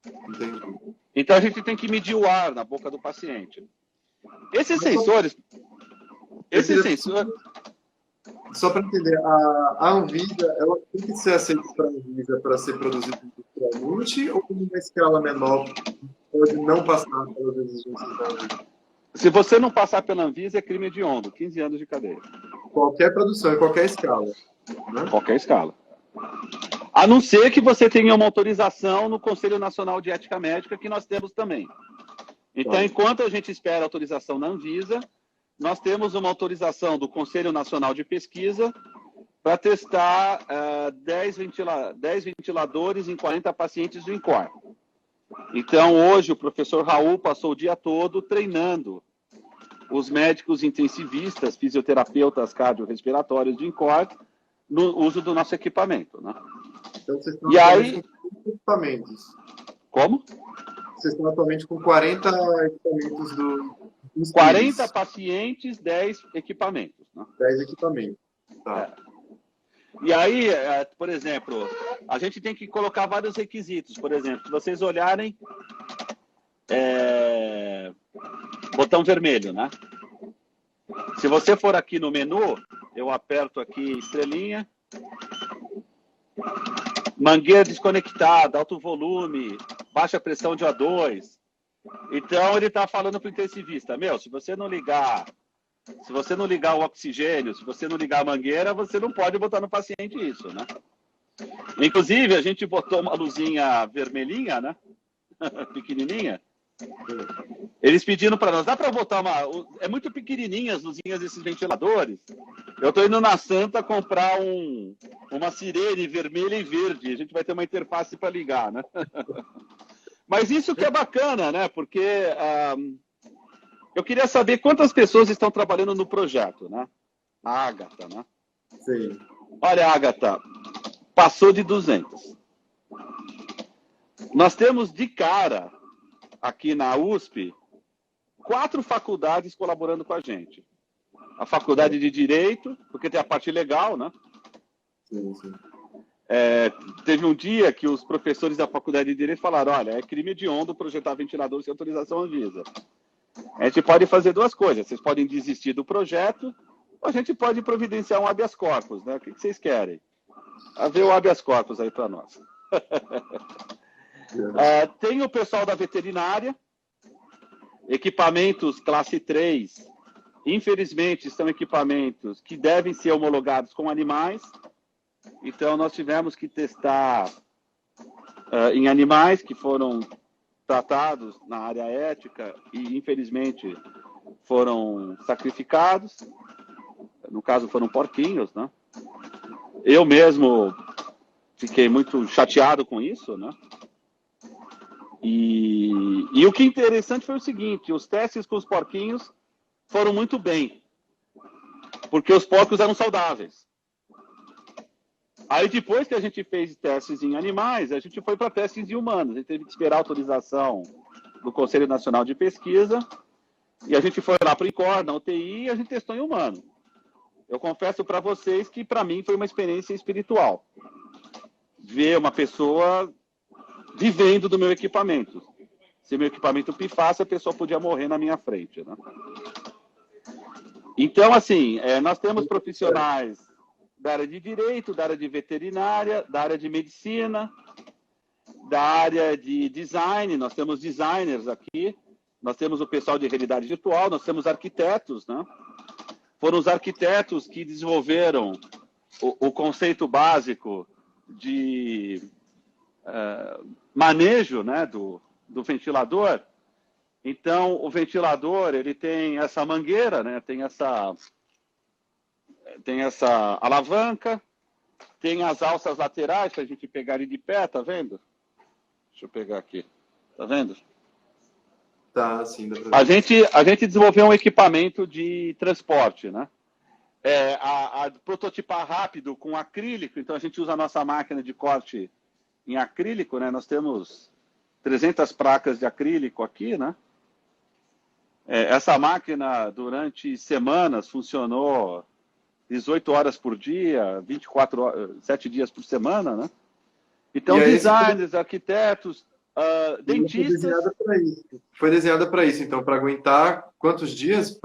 Entendi. Então a gente tem que medir o ar na boca do paciente. Esses sensores... Só para entender, a Anvisa, ela tem que ser aceita para a Anvisa para ser produzida industrialmente ou em uma escala menor pode não passar pelas exigências da Anvisa? Se você não passar pela Anvisa, é crime hediondo, 15 anos de cadeia. Qualquer produção, em qualquer escala. Né? Qualquer escala. A não ser que você tenha uma autorização no Conselho Nacional de Ética Médica, que nós temos também. Então, enquanto a gente espera a autorização na Anvisa, nós temos uma autorização do Conselho Nacional de Pesquisa para testar 10 ventiladores em 40 pacientes do INCOR. Então, hoje, o professor Raul passou o dia todo treinando os médicos intensivistas, fisioterapeutas cardiorrespiratórios do INCOR no uso do nosso equipamento. Né? Então, vocês estão com equipamentos. Como? Vocês estão atualmente com 40 equipamentos do... 40 pacientes, 10 equipamentos. Né? 10 equipamentos. Tá. E aí, por exemplo, a gente tem que colocar vários requisitos. Por exemplo, se vocês olharem, botão vermelho, né? Se você for aqui no menu, eu aperto aqui estrelinha, mangueira desconectada, alto volume, baixa pressão de O2. Então ele está falando para o intensivista, meu, se você não ligar o oxigênio, se você não ligar a mangueira, você não pode botar no paciente isso, né? Inclusive, a gente botou uma luzinha vermelhinha, né? Pequenininha. Eles pediram para nós, dá para botar uma... É muito pequenininha as luzinhas desses ventiladores. Eu estou indo na Santa comprar uma sirene vermelha e verde. A gente vai ter uma interface para ligar, né? Mas isso que é bacana, né? Porque eu queria saber quantas pessoas estão trabalhando no projeto, né? A Agatha, né? Sim. Olha, Agatha, passou de 200. Nós temos de cara, aqui na USP, 4 faculdades colaborando com a gente. A Faculdade de Direito, porque tem a parte legal, né? Sim, sim. Teve um dia que os professores da Faculdade de Direito falaram, olha, é crime hediondo projetar ventilador sem autorização Anvisa. A gente pode fazer 2 coisas. Vocês podem desistir do projeto, ou a gente pode providenciar um habeas corpus, né? O que vocês querem? Vê o habeas corpus aí para nós. Tem o pessoal da veterinária, equipamentos classe 3, infelizmente, são equipamentos que devem ser homologados com animais, então nós tivemos que testar em animais que foram tratados na área ética e, infelizmente, foram sacrificados. No caso, foram porquinhos, né? Eu mesmo fiquei muito chateado com isso, né? E o que é interessante foi o seguinte, os testes com os porquinhos foram muito bem, porque os porcos eram saudáveis. Aí depois que a gente fez testes em animais, a gente foi para testes em humanos. A gente teve que esperar a autorização do Conselho Nacional de Pesquisa, e a gente foi lá para o INCOR, na UTI, e a gente testou em humano. Eu confesso para vocês que para mim foi uma experiência espiritual. Ver uma pessoa vivendo do meu equipamento. Se meu equipamento pifasse, a pessoa podia morrer na minha frente, né? Então, assim, nós temos profissionais da área de direito, da área de veterinária, da área de medicina, da área de design, nós temos designers aqui, nós temos o pessoal de realidade virtual, nós temos arquitetos, né? Foram os arquitetos que desenvolveram o conceito básico de manejo, né, do ventilador. Então, o ventilador, ele tem essa mangueira, né, tem essa alavanca, tem as alças laterais para a gente pegar ele de pé, tá vendo? Deixa eu pegar aqui, tá vendo? Tá, sim, dá pra ver. A gente desenvolveu um equipamento de transporte, né? Prototipar rápido com acrílico, então a gente usa a nossa máquina de corte em acrílico, né? Nós temos 300 placas de acrílico aqui, né? Essa máquina, durante semanas, funcionou 18 horas por dia, 24 horas, 7 dias por semana, né? Então, designers, arquitetos, dentistas... Foi desenhada para isso, então, para aguentar quantos dias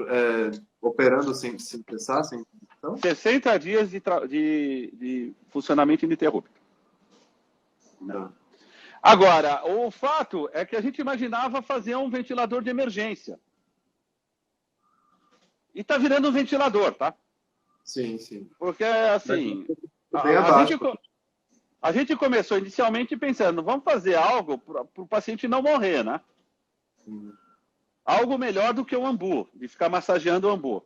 operando sem cessar, sem interrupção? 60 dias de funcionamento ininterrupto. Não. Agora, o fato é que a gente imaginava fazer um ventilador de emergência. E está virando um ventilador, tá? Sim, sim. Porque, assim, bem abaixo. A gente começou inicialmente pensando, vamos fazer algo para o paciente não morrer, né? Algo melhor do que o ambu, de ficar massageando o ambu.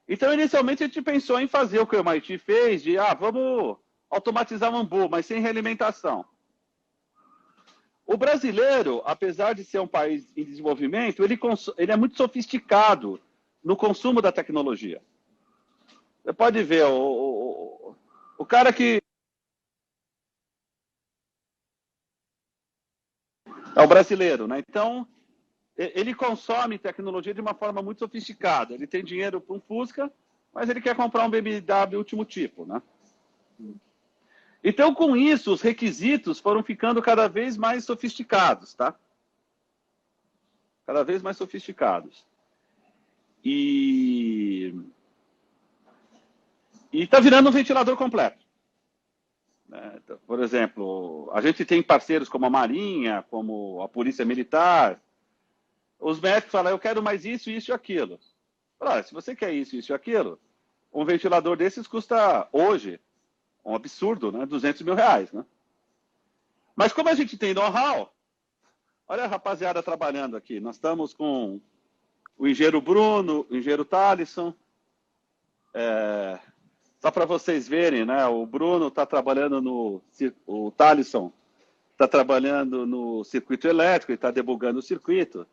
Então, inicialmente, a gente pensou em fazer o que o MIT fez, vamos automatizar o ambu, mas sem realimentação. O brasileiro, apesar de ser um país em desenvolvimento, ele é muito sofisticado no consumo da tecnologia. Você pode ver, o cara que... É o brasileiro, né? Então, ele consome tecnologia de uma forma muito sofisticada. Ele tem dinheiro para um Fusca, mas ele quer comprar um BMW último tipo, né? Então, com isso, os requisitos foram ficando cada vez mais sofisticados, tá? Cada vez mais sofisticados. E está virando um ventilador completo. né? Então, por exemplo, a gente tem parceiros como a Marinha, como a Polícia Militar. Os médicos falam, eu quero mais isso, isso e aquilo. Fala, se você quer isso, isso e aquilo, um ventilador desses custa, hoje, um absurdo, né? 200 mil reais, né? Mas como a gente tem know-how, olha a rapaziada trabalhando aqui. Nós estamos com o engenheiro Bruno, o engenheiro Thalisson. Só para vocês verem, né? O Bruno está trabalhando o Thalisson está trabalhando no circuito elétrico, ele está debugando o circuito.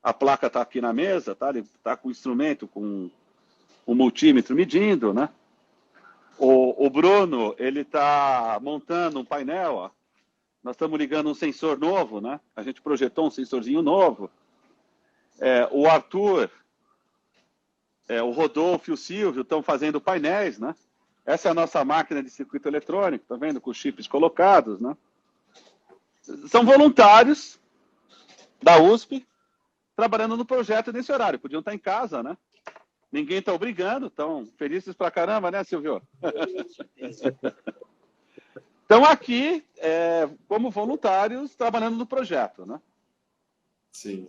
A placa está aqui na mesa, tá? Ele está com o instrumento, com o multímetro medindo, né? O Bruno, ele está montando um painel, ó. Nós estamos ligando um sensor novo, né? A gente projetou um sensorzinho novo. O Arthur, o Rodolfo e o Silvio estão fazendo painéis, né? Essa é a nossa máquina de circuito eletrônico, tá vendo? Com os chips colocados, né? São voluntários da USP trabalhando no projeto nesse horário. Podiam estar em casa, né? Ninguém está obrigando, estão felizes pra caramba, né, Silvio? Estão aqui como voluntários trabalhando no projeto, né? Sim.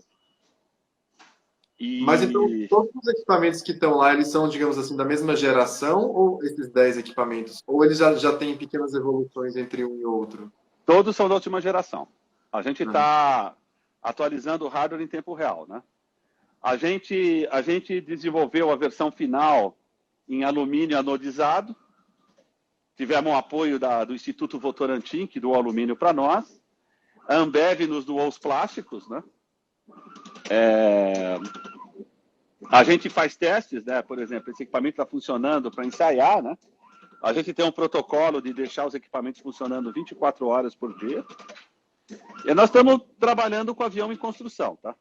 Mas então, todos os equipamentos que estão lá, eles são, digamos assim, da mesma geração, ou esses 10 equipamentos? Ou eles já têm pequenas evoluções entre um e outro? Todos são da última geração. A gente está atualizando o hardware em tempo real, né? A gente desenvolveu a versão final em alumínio anodizado. Tivemos um apoio do Instituto Votorantim, que doou alumínio para nós. A Ambev nos doou os plásticos, né? A gente faz testes, né? Por exemplo, esse equipamento está funcionando para ensaiar, né? A gente tem um protocolo de deixar os equipamentos funcionando 24 horas por dia. E nós estamos trabalhando com avião em construção, tá?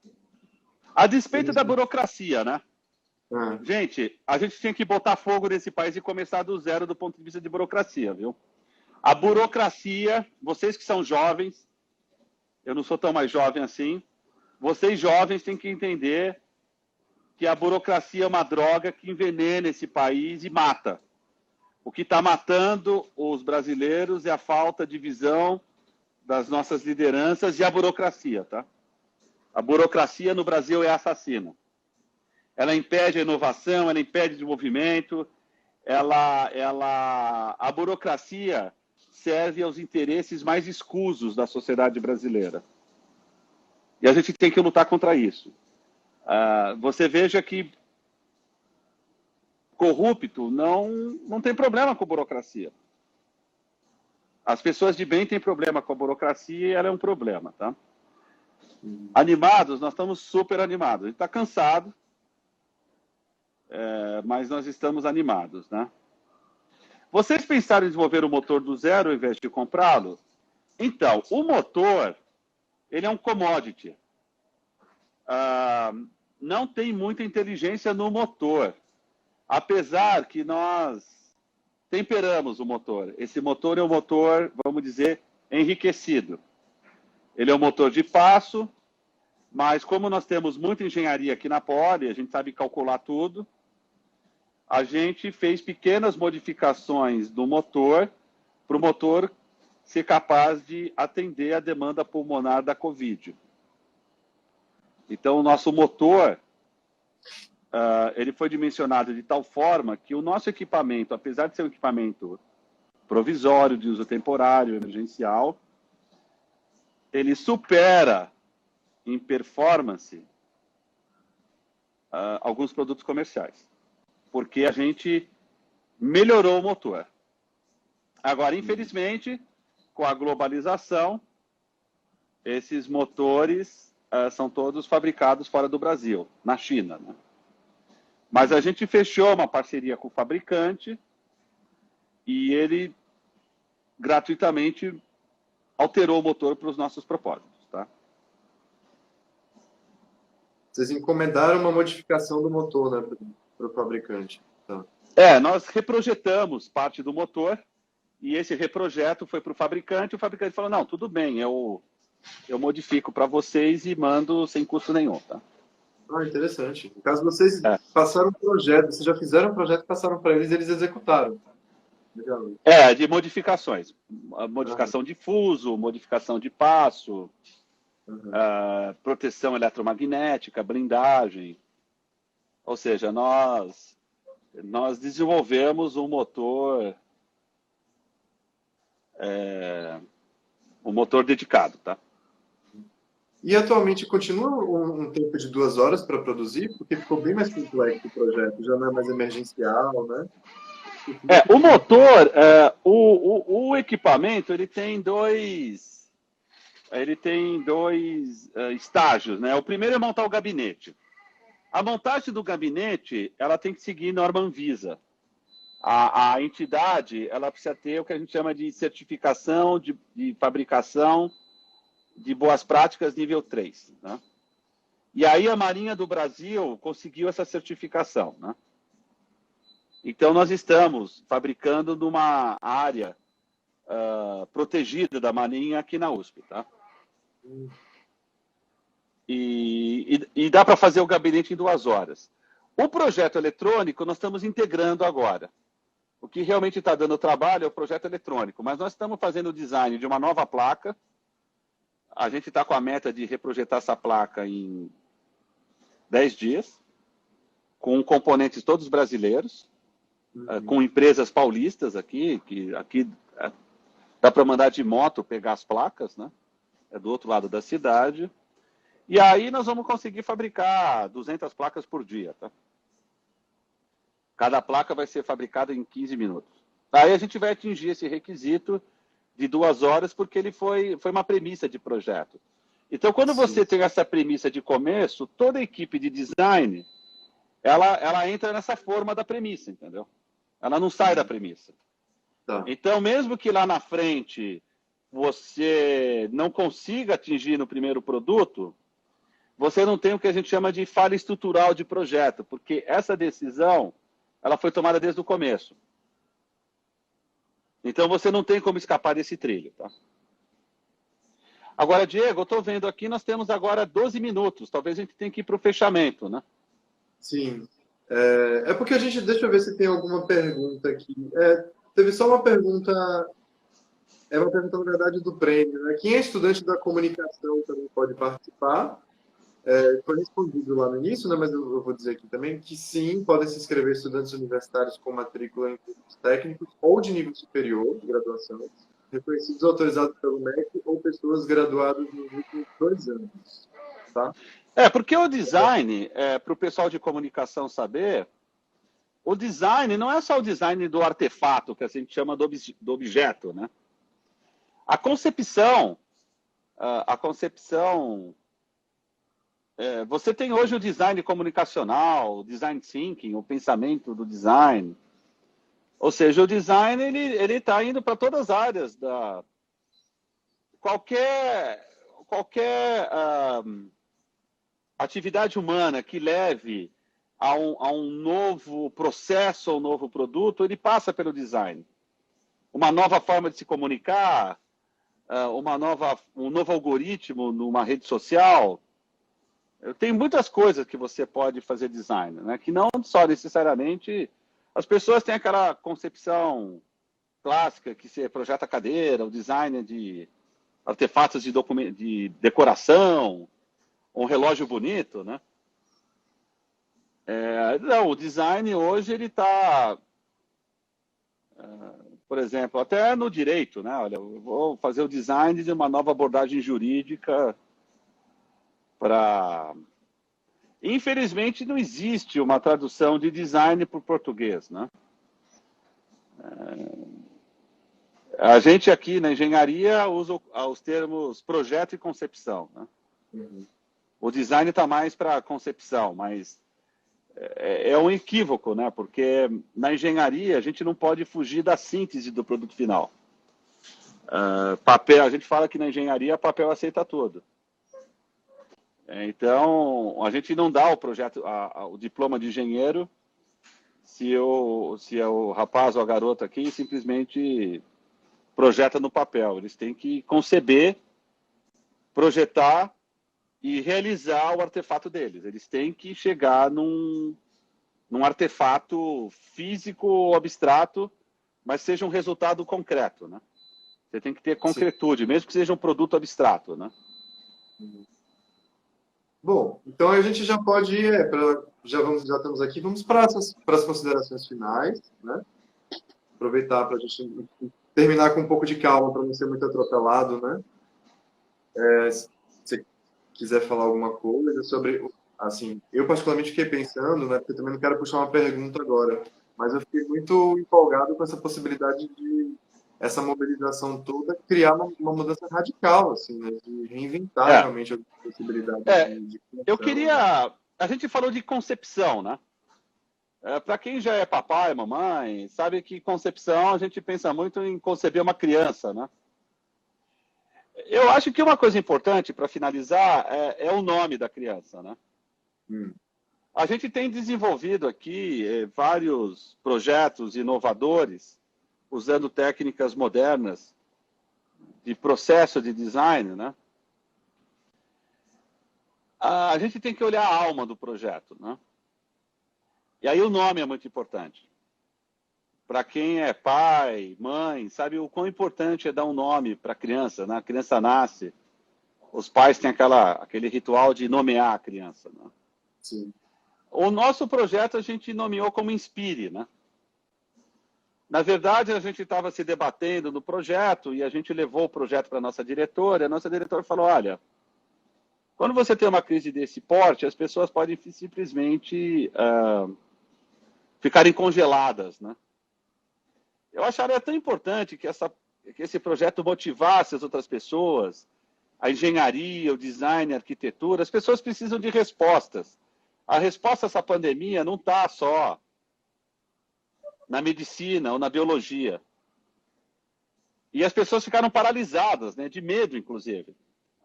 A despeito da burocracia, né? Gente, a gente tinha que botar fogo nesse país e começar do zero do ponto de vista de burocracia, viu? A burocracia, vocês que são jovens, eu não sou tão mais jovem assim, vocês jovens têm que entender que a burocracia é uma droga que envenena esse país e mata. O que está matando os brasileiros é a falta de visão das nossas lideranças e a burocracia, tá? A burocracia no Brasil é assassina. Ela impede a inovação, ela impede o desenvolvimento, a burocracia serve aos interesses mais escusos da sociedade brasileira. E a gente tem que lutar contra isso. Você veja que corrupto não tem problema com burocracia. As pessoas de bem têm problema com a burocracia e ela é um problema, tá? Animados, nós estamos super animados. A gente está cansado, mas nós estamos animados, né? Vocês pensaram em desenvolver o motor do zero ao invés de comprá-lo? Então, o motor, ele é um commodity. Não tem muita inteligência no motor. Apesar que nós temperamos o motor. Esse motor é um motor, vamos dizer, enriquecido. Ele é um motor de passo, mas como nós temos muita engenharia aqui na Poli, a gente sabe calcular tudo, a gente fez pequenas modificações do motor para o motor ser capaz de atender a demanda pulmonar da Covid. Então, o nosso motor, ele foi dimensionado de tal forma que o nosso equipamento, apesar de ser um equipamento provisório, de uso temporário, emergencial, ele supera em performance alguns produtos comerciais, porque a gente melhorou o motor. Agora, infelizmente, com a globalização, esses motores são todos fabricados fora do Brasil, na China, né? Mas a gente fechou uma parceria com o fabricante e ele gratuitamente alterou o motor para os nossos propósitos, tá? Vocês encomendaram uma modificação do motor, né, para o fabricante. Tá. Nós reprojetamos parte do motor e esse reprojeto foi para o fabricante. O fabricante falou, não, tudo bem, eu modifico para vocês e mando sem custo nenhum, tá? Interessante. No caso, vocês passaram um projeto, vocês já fizeram um projeto, passaram para eles e eles executaram. Legal. De modificações. Modificação de fuso, modificação de passo, proteção eletromagnética, blindagem. Ou seja, nós desenvolvemos um motor dedicado, tá? E atualmente continua um tempo de 2 horas para produzir, porque ficou bem mais complexo o projeto, já não é mais emergencial, né? O motor, o equipamento, ele tem dois estágios, né? O primeiro é montar o gabinete. A montagem do gabinete, ela tem que seguir norma Anvisa. A entidade, ela precisa ter o que a gente chama de certificação de fabricação de boas práticas nível 3, né? E aí a Marinha do Brasil conseguiu essa certificação, né? Então nós estamos fabricando numa área protegida da Marinha aqui na USP, tá? E dá para fazer o gabinete em 2 horas. O projeto eletrônico nós estamos integrando agora. O que realmente está dando trabalho é o projeto eletrônico, mas nós estamos fazendo o design de uma nova placa. A gente está com a meta de reprojetar essa placa em 10 dias, com componentes todos brasileiros, com empresas paulistas aqui, que aqui dá para mandar de moto pegar as placas, né? É do outro lado da cidade. E aí nós vamos conseguir fabricar 200 placas por dia, tá? Cada placa vai ser fabricada em 15 minutos. Aí a gente vai atingir esse requisito de 2 horas, porque ele foi uma premissa de projeto. Então, quando você tem essa premissa de começo, toda a equipe de design, ela entra nessa forma da premissa, entendeu? Ela não sai da premissa. Tá. Então, mesmo que lá na frente você não consiga atingir no primeiro produto, você não tem o que a gente chama de falha estrutural de projeto, porque essa decisão ela foi tomada desde o começo. Então, você não tem como escapar desse trilho, tá? Agora, Diego, eu estou vendo aqui, nós temos agora 12 minutos. Talvez a gente tenha que ir para o fechamento, né? Sim. É porque a gente... Deixa eu ver se tem alguma pergunta aqui. Teve só uma pergunta... É uma pergunta, na verdade, do prêmio, né? Quem é estudante da comunicação também pode participar. Foi respondido lá no início, né, mas eu vou dizer aqui também que sim, podem se inscrever estudantes universitários com matrícula em cursos técnicos ou de nível superior, de graduação, reconhecidos ou autorizados pelo MEC, ou pessoas graduadas nos últimos 2 anos. Tá? Porque o design, para o pessoal de comunicação saber, o design não é só o design do artefato, que a gente chama do objeto, né? A concepção, você tem hoje o design comunicacional, o design thinking, o pensamento do design. Ou seja, o design ele está indo para todas as áreas da qualquer atividade humana que leve a um novo processo, a um novo produto, ele passa pelo design. Uma nova forma de se comunicar, um novo algoritmo numa rede social. Tem muitas coisas que você pode fazer design, né? Que não só necessariamente... As pessoas têm aquela concepção clássica que você projeta a cadeira, o design de artefatos de decoração, um relógio bonito, né? Não, o design hoje ele está... por exemplo, até no direito, né? Olha, eu vou fazer o design de uma nova abordagem jurídica para... Infelizmente, não existe uma tradução de design para o português, né? A gente aqui na engenharia usa os termos projeto e concepção, né? O design está mais para concepção, mas é um equívoco, né? Porque na engenharia a gente não pode fugir da síntese do produto final. Papel, a gente fala que na engenharia papel aceita tudo. Então, a gente não dá o projeto, o diploma de engenheiro se o rapaz ou a garota aqui simplesmente projeta no papel. Eles têm que conceber, projetar e realizar o artefato deles. Eles têm que chegar num artefato físico ou abstrato mas seja um resultado concreto, né? Você tem que ter concretude, mesmo que seja um produto abstrato, né? Bom, então a gente já pode ir, já estamos aqui, vamos para as considerações finais, né? Aproveitar para a gente terminar com um pouco de calma, para não ser muito atropelado, né? Se você quiser falar alguma coisa sobre, assim, eu particularmente fiquei pensando, né? Porque eu também não quero puxar uma pergunta agora, mas eu fiquei muito empolgado com essa possibilidade de essa mobilização toda criar uma mudança radical, assim, né? De reinventar realmente a possibilidade de eu criação, queria... A gente falou de concepção, né? Para quem já é papai, mamãe, sabe que concepção a gente pensa muito em conceber uma criança, né? Eu acho que uma coisa importante para finalizar é o nome da criança, né? A gente tem desenvolvido aqui vários projetos inovadores usando técnicas modernas de processo de design, né? A gente tem que olhar a alma do projeto, né? E aí o nome é muito importante. Para quem é pai, mãe, sabe o quão importante é dar um nome para a criança, né? A criança nasce, os pais têm aquele ritual de nomear a criança, né? Sim. O nosso projeto a gente nomeou como Inspire, né? Na verdade, a gente estava se debatendo no projeto e a gente levou o projeto para a nossa diretora. E a nossa diretora falou, olha, quando você tem uma crise desse porte, as pessoas podem simplesmente ficarem congeladas, né? Eu acharia tão importante que esse projeto motivasse as outras pessoas, a engenharia, o design, a arquitetura. As pessoas precisam de respostas. A resposta a essa pandemia não está só na medicina ou na biologia. E as pessoas ficaram paralisadas, né, de medo, inclusive.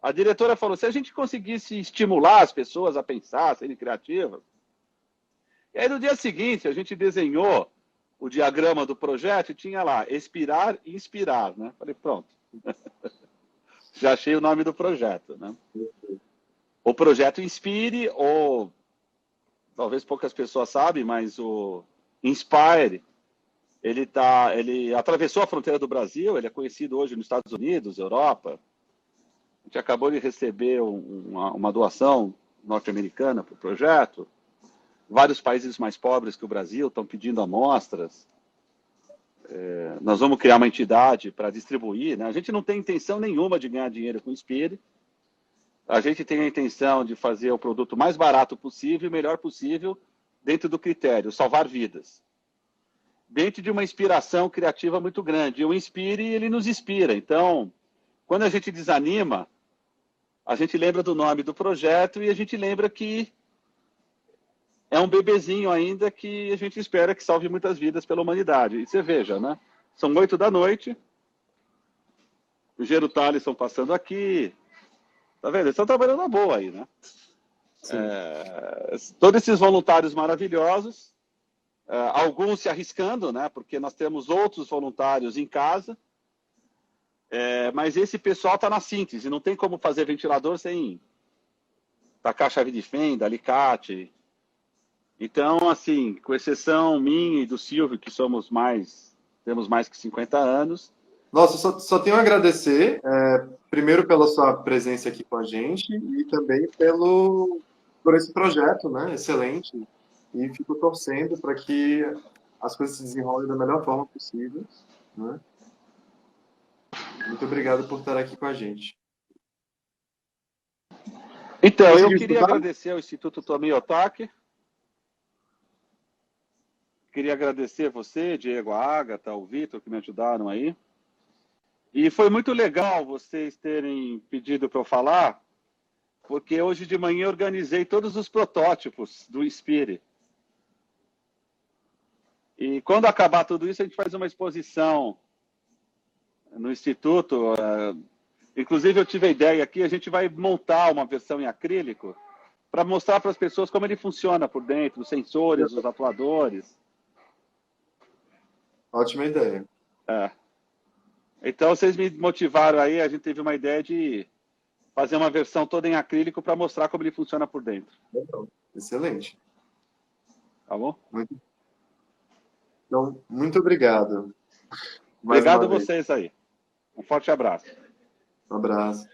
A diretora falou, se a gente conseguisse estimular as pessoas a pensar, a serem criativas... E aí, no dia seguinte, a gente desenhou o diagrama do projeto e tinha lá, expirar e inspirar, né? Falei, pronto. Já achei o nome do projeto, né? O projeto Inspire, ou talvez poucas pessoas sabem, mas o Inspire, ele atravessou a fronteira do Brasil, ele é conhecido hoje nos Estados Unidos, Europa. A gente acabou de receber uma doação norte-americana para o projeto. Vários países mais pobres que o Brasil estão pedindo amostras. Nós vamos criar uma entidade para distribuir, né? A gente não tem intenção nenhuma de ganhar dinheiro com o Inspire. A gente tem a intenção de fazer o produto mais barato possível e melhor possível dentro do critério, salvar vidas. Dentro de uma inspiração criativa muito grande. E o Inspire, ele nos inspira. Então, quando a gente desanima, a gente lembra do nome do projeto e a gente lembra que é um bebezinho ainda que a gente espera que salve muitas vidas pela humanidade. E você veja, né? São 8 da noite, o Gero Thaleson passando aqui. Tá vendo? Eles estão trabalhando na boa aí, né? Todos esses voluntários maravilhosos, alguns se arriscando, né? Porque nós temos outros voluntários em casa, mas esse pessoal está na síntese, não tem como fazer ventilador sem tacar chave de fenda, alicate. Então, assim, com exceção minha e do Silvio, que temos mais que 50 anos. Nossa, só tenho a agradecer, primeiro pela sua presença aqui com a gente e também por esse projeto, né? Excelente. E fico torcendo para que as coisas se desenrolem da melhor forma possível, né? Muito obrigado por estar aqui com a gente. Então, eu queria agradecer ao Instituto Tomi Otaki. Queria agradecer você, Diego, a Agatha, o Vitor, que me ajudaram aí. E foi muito legal vocês terem pedido para eu falar, porque hoje de manhã eu organizei todos os protótipos do Inspire. E quando acabar tudo isso, a gente faz uma exposição no Instituto. Inclusive, eu tive a ideia aqui, a gente vai montar uma versão em acrílico para mostrar para as pessoas como ele funciona por dentro, os sensores, os atuadores. Ótima ideia. Então, vocês me motivaram aí, a gente teve uma ideia de fazer uma versão toda em acrílico para mostrar como ele funciona por dentro. Excelente. Tá bom? Então, muito obrigado. Obrigado a vocês aí. Um forte abraço. Um abraço.